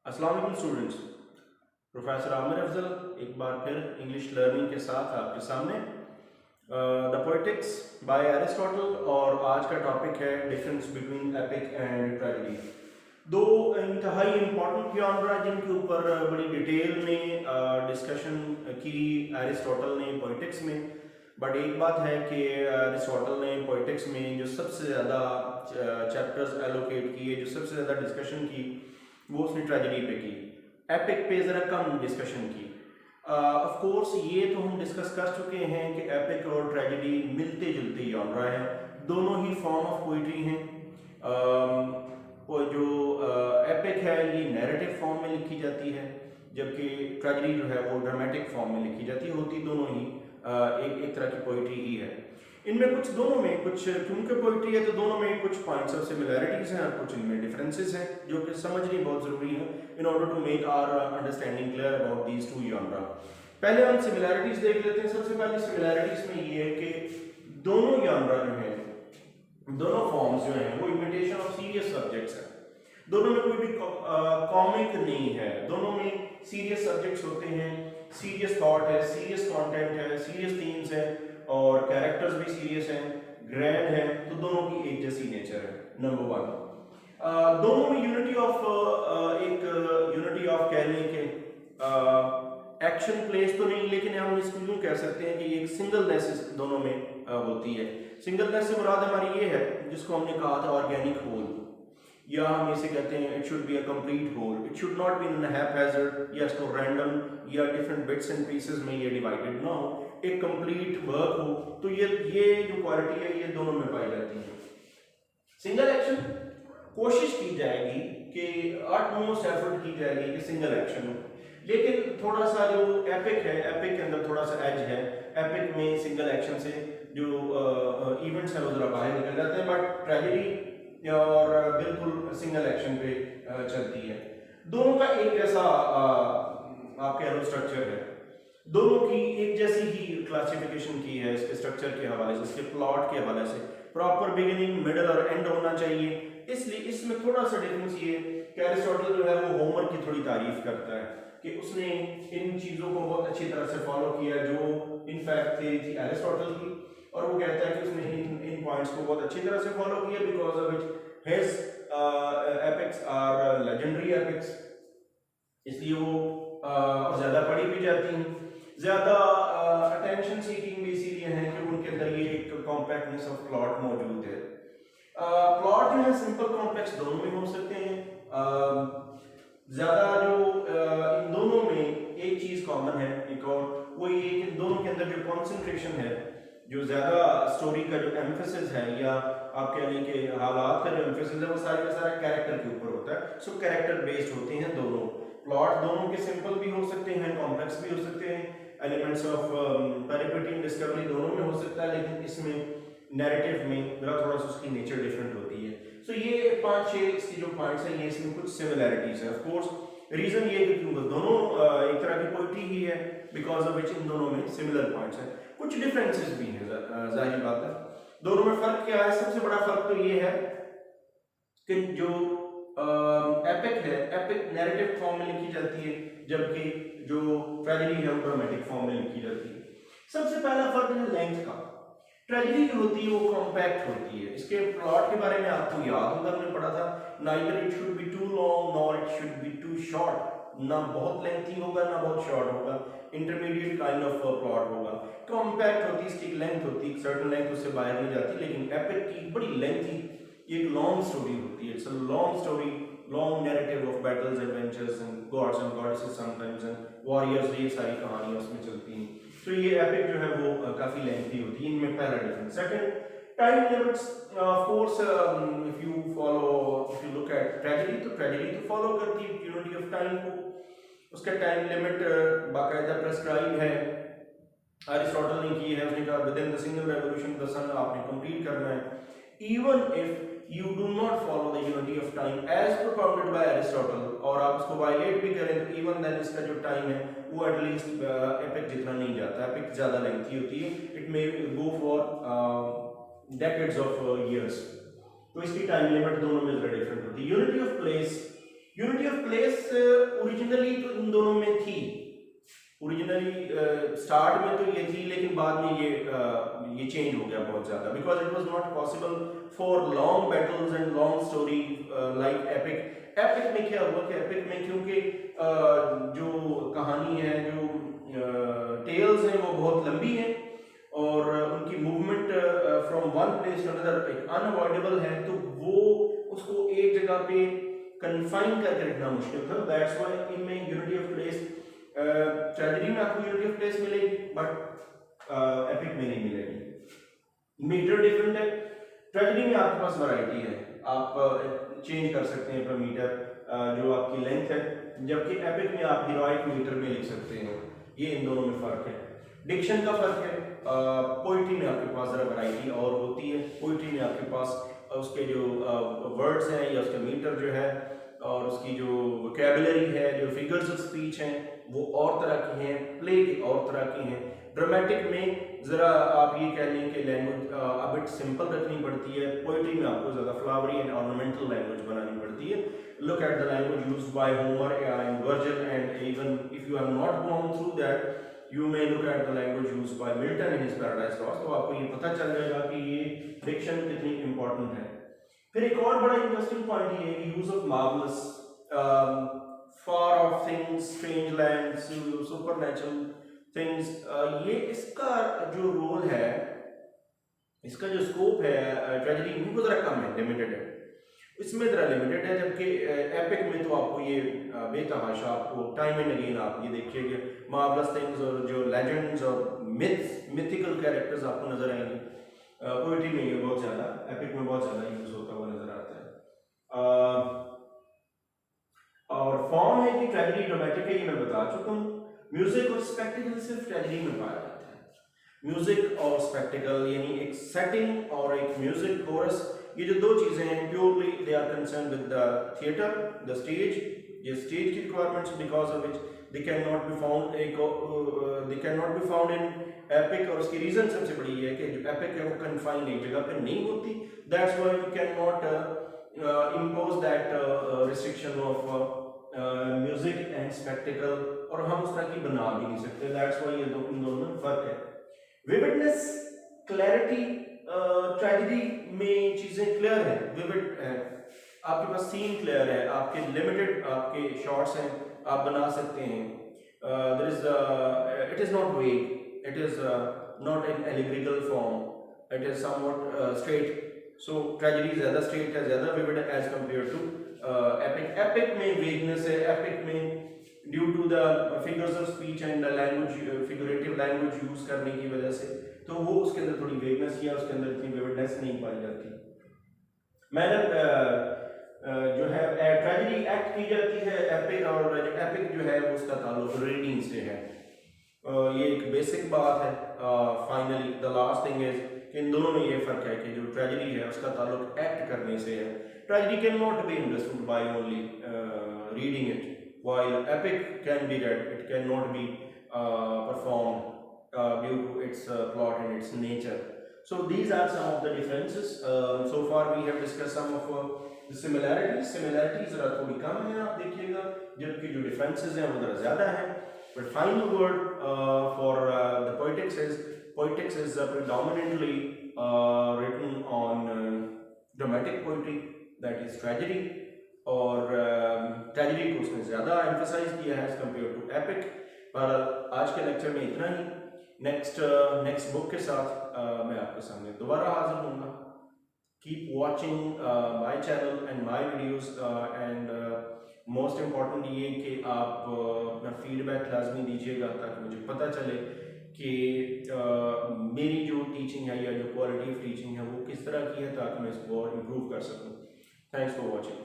अस्सलाम वालेकुम students. Professor Aamir Afzal एक बार फिर इंग्लिश लर्निंग के साथ आपके सामने द पोएटिक्स बाय एरिस्टोटल। और आज का टॉपिक है difference between epic and tragedy. दो इंतहाई इम्पॉर्टेंट जॉनरा जिनके ऊपर बड़ी डिटेल में डिस्कशन की एरिस्टोटल ने पोएटिक्स में। बट एक बात है कि एरिस्टोटल ने पोएटिक्स में जो सबसे ज़्यादा चैप्टर्स एलोकेट किए, जो सबसे ज़्यादा डिस्कशन की, वो उसने ट्रेजेडी पे की। एपिक पे ज़रा कम डिस्कशन की। ऑफ कोर्स ये तो हम डिस्कस कर चुके हैं कि एपिक और ट्रेजेडी मिलते जुलते जॉनरा है, दोनों ही फॉर्म ऑफ पोइट्री हैं। जो एपिक है ये नैरेटिव फॉर्म में लिखी जाती है, जबकि ट्रेजेडी जो है वो ड्रामेटिक फॉर्म में लिखी जाती है। होती दोनों ही एक तरह की पोइट्री ही है। इनमें कुछ दोनों में कुछ, क्योंकि पोइट्री है तो दोनों में कुछ पॉइंट्स ऑफ सिमिलैरिटीज हैं और कुछ इनमें डिफरेंसेस हैं, जो कि समझनी बहुत ज़रूरी है in order to make our understanding clear about these two genre. पहले हम सिमिलैरिटीज देख लेते हैं। सबसे पहले सिमिलैरिटीज में ये है कि दोनों जॉनरा जो है, दोनों फॉर्म्स जो हैं वो इमिटेशन ऑफ सीरियस सब्जेक्ट्स हैं। दोनों में कोई भी कॉमिक नहीं है, दोनों में सीरियस सब्जेक्ट्स होते हैं, सीरियस थॉट है, सीरियस कंटेंट है, सीरियस थीम्स है और कैरेक्टर्स भी सीरियस हैं, ग्रैंड है। तो दोनों की एक जैसी नेचर है, नंबर वन। दोनों में यूनिटी ऑफ कह लें कि एक्शन प्लेस तो नहीं, लेकिन हम इसको यूं कह सकते हैं कि एक सिंगलनेस दोनों में होती है। सिंगलनेस से मुराद हमारी ये है जिसको हमने कहा था ऑर्गेनिक होल, या हम इसे कहते हैं it should be a complete whole. It should not be in haphazard या इसको रैंडम या डिफरेंट बिट्स एंड पीसेस में ये डिवाइडेड ना हो, एक कंप्लीट वर्क हो। तो ये जो क्वालिटी है ये दोनों में पाई जाती है। सिंगल एक्शन कोशिश की जाएगी कि अटमोस्ट एफर्ट की जाएगी कि सिंगल एक्शन हो, लेकिन थोड़ा सा जो एपिक है, एपिक के अंदर थोड़ा सा एज है। एपिक में सिंगल एक्शन से जो इवेंट्स है वो जरा बाहर निकल जाते हैं, बट ट्रेजेडी और बिल्कुल सिंगल एक्शन पे चलती है। दोनों का एक जैसा आप कह लो स्ट्रक्चर है, दोनों की एक जैसी ही क्लासिफिकेशन की है इसके स्ट्रक्चर के हवाले से, इसके प्लॉट के हवाले से। प्रॉपर बिगिनिंग, मिडल और एंड होना चाहिए। इसलिए इसमें थोड़ा सा डिफरेंस ये कि एरिस्टोटल जो है वो होमर की थोड़ी तारीफ करता है कि उसने इन चीज़ों को बहुत अच्छी तरह से फॉलो किया जो इनफैक्ट थी एरिस्टोटल की, और वो कहता है कि उसने इन पॉइंट्स को बहुत अच्छी तरह से फॉलो किया because of which his epics are legendary epics. इसलिए वो ज़्यादा पढ़ी भी जाती हैं, ज़्यादा अटेंशन सीकिंग भी इसीलिए है कि उनके अंदर ये एक कॉम्पैक्टनेस ऑफ प्लॉट मौजूद है। प्लॉट जो है सिंपल कॉम्प्लेक्स दोनों में हो सकते हैं। ज़्यादा जो इन दोनों में एक चीज़ कॉमन है, एक और वो ये कि इन दोनों के अंदर जो कॉन्सेंट्रेशन है, जो ज़्यादा स्टोरी का जो एम्फेसिस है, या आप कह लें कि हालात का जो एम्फेसिस है, वो सारे का सारा कैरेक्टर के ऊपर होता है। सो कैरेक्टर बेस्ड होते हैं दोनों। प्लॉट दोनों के सिंपल भी हो सकते हैं, कॉम्प्लेक्स भी हो सकते हैं, एलिमेंट्स ऑफ पेरिपेटी डिस्कवरी दोनों में हो सकता है, लेकिन इसमें नैरेटिव में जरा थोड़ा सा उसकी नेचर डिफरेंट होती है। सो ये 5-6 इसकी जो पॉइंट्स हैं, ये इसमें कुछ सिमिलैरिटीज है। ऑफ कोर्स रीजन ये कि दोनों एक तरह की पोइट्री ही है, बिकॉज ऑफ विच इन दोनों में सिमिलर पॉइंट्स हैं। कुछ डिफरेंसेस भी हैं, जाहिर बात है। दोनों में फर्क क्या है? सबसे बड़ा फर्क तो ये है कि जो एपिक है, एपिक नैरेटिव फॉर्म में लिखी जाती है, जबकि जो ट्रेजेडी है वो ड्रामेटिक फॉर्म में लिखी जाती है। सबसे पहला फर्क है लेंथ का। ट्रेजेडी जो होती है वो कॉम्पैक्ट होती है। इसके प्लॉट के बारे में आपको याद होगा, हमने पढ़ा था, neither it should be too long nor it should be too short. ना बहुत लेंथी होगा ना बहुत शॉर्ट होगा, इंटरमीडिएट काइंड ऑफ प्लॉट होगा। कॉम्पैक्ट होती है, इसकी लेंथ होती है, सर्टेन लेंथ उससे बाहर नहीं जाती। लेकिन एपिक की बड़ी लेंथी एक लॉन्ग स्टोरी होती है। It's a long story, long narrative of battles, adventures and gods and goddesses sometimes and warriors, ये सारी कहानियां उसमें चलती हैं। तो ये एपिक जो है वो काफी लेंथी होती है। इनमें पहला difference. Second, time limits. Of course if you look at tragedy, तो ट्रेजेडी तो फॉलो करती है यूनिटी ऑफ टाइम को। उसका टाइम लिमिट बाकायदा प्रेस्क्राइब है, एरिस्टोटल ने की है। उसने कहा within the single revolution the sun आपने कंप्लीट करना है। Even if you do not follow the unity of time as propounded by Aristotle, और आप उसको वायलेट भी करें तो even then इसका जो टाइम है वो एटलीस्ट एपिक जितना नहीं जाता। एपिक ज़्यादा लेंथी होती है, it may go for decades of years. तो इसकी टाइम लिमिट दोनों में जरा डिफरेंट होती है। Unity of place, unity of place originally तो इन दोनों में थी, ओरिजिनली स्टार्ट में तो ये थी, लेकिन बाद में ये चेंज हो गया बहुत ज़्यादा, because it was not possible for long battles and long story like epic. Epic में क्या हुआ कि एपिक में क्योंकि जो कहानी है, जो टेल्स हैं वो बहुत लंबी हैं और उनकी movement from one place to another एक अनअवॉइडेबल है, तो वो उसको एक जगह पे कन्फाइन करके रखना मुश्किल था। दैट्स व्हाई इनमें यूनिटी ऑफ प्लेस, ट्रेजेडी में आपको यूनिटी ऑफ प्लेस मिलेगी बट एपिक में नहीं मिलेगी। मीटर डिफरेंट है, ट्रेजेडी में आपके पास वैरायटी है, आप चेंज कर सकते हैं पर मीटर जो आपकी लेंथ है, जबकि एपिक में आप हीरोइक मीटर में लिख सकते हैं। ये इन दोनों में फर्क है, डिक्शन का फर्क है। पोइट्री में आपके पास जरा वैरायटी और होती है, पोइट्री में आपके पास उसके जो वर्ड्स हैं या उसका मीटर जो है और उसकी जो वोकैबुलरी है, जो फिगर्स ऑफ स्पीच हैं वो और तरह की हैं, प्ले के और तरह की हैं। ड्रामेटिक में ज़रा आप ये कह लें कि लैंग्वेज अब इट सिंपल रखनी पड़ती है, पोइट्री में आपको ज़्यादा फ्लावरी एंड ऑर्नामेंटल लैंग्वेज बनानी पड़ती है। Look at the language used by Homer and Virgil, and even if you have not gone through that you may look at the language used by Milton in his paradise lost, तो आपको ये पता चल जाएगा कि ये Dickson कितनी important है। फिर एक और बड़ा इंटरेस्टिंग पॉइंट ये है use of marvellous, far off things, strange lands, supernatural things, ये इसका जो रोल है, इसका जो स्कोप है ट्रेजेडी में वो जरा कम है, लिमिटेड है, इसमें जरा लिमिटेड है। जबकि एपिक में तो आपको ये बेतहाशा, आपको टाइम एंड अगेन आप ये देखिए कि मार्वलस थिंग्स और जो लेजेंड्स और मिथिकल कैरेक्टर्स आपको नजर आएंगे। पोइट्री में ये बहुत ज़्यादा, एपिक में बहुत ज़्यादा यूज होता हुआ नजर आता है। और फॉर्म है कि ट्रेजेडी ड्रामेटिक है, ये मैं बता चुका हूँ। म्यूजिक और स्पेक्टिकल सिर्फ ट्रेजेडी में पाया जाता है। म्यूजिक और स्पेक्टिकल यानी एक सेटिंग और एक म्यूजिक कोरस, ये जो दो चीजें हैं purely they are concern with the theatre, the stage, ये स्टेज की requirements because of which they can not be found in epic. और उसकी रीजन सबसे बड़ी है कि जो एपिक है वो कन्फाइंड एक जगह पे नहीं होती, that's why we can not impose that restriction of music and spectacle, और हम उस तरह की बना भी नहीं सकते। That's why ये इन दोनों में फर्क है। Vividness, clarity, tragedy में चीजें क्लियर है, vivid है, आपके पास सीन क्लियर है, आपके लिमिटेड आपके शॉट्स हैं, आप बना सकते हैं। There is it is not vague, it is not in allegorical form, it is somewhat straight. So tragedy ज़्यादा स्ट्रेट है, ज़्यादा विविड है as compare to epic. Epic में वेगनेस है, एपिक में due to the figures of speech and the language, figurative language use करने की वजह से, तो वो उसके अंदर थोड़ी वेगनेस या उसके अंदर इतनी विविडनेस नहीं पाई जाती। मैनर जो है ट्रेजेडी एक्ट की जाती है, एपिक और एपिक जो है उसका ताल्लुक रीडिंग से है। ये एक बेसिक बात है। Finally the last thing is कि इन दोनों में ये फर्क है कि जो ट्रेजेडी है उसका ताल्लुक एक्ट करने से है। Tragedy can not be understood by only reading it, while epic can be read, it can not be performed due to its plot and its nature. So these are some of the differences. So far we have discussed some of the similarities. Similarities जरा थोड़ी कम है आप देखिएगा, जबकि जो differences हैं वो जरा ज़्यादा हैं। But final word for the poetics is predominantly written on dramatic poetry, that is tragedy, और tragedy को उसने ज़्यादा emphasize किया है as compared to epic। पर आज के लेक्चर में इतना ही। नेक्स्ट बुक के साथ मैं आपके सामने दोबारा हाजिर होऊंगा। Keep watching my channel and my videos, and most important ये कि आप अपना फीडबैक लाजमी दीजिएगा ताकि मुझे पता चले कि मेरी जो टीचिंग है या जो क्वालिटी ऑफ टीचिंग है वो किस तरह की है, ताकि मैं इसको और इम्प्रूव कर सकूँ। Thanks for watching.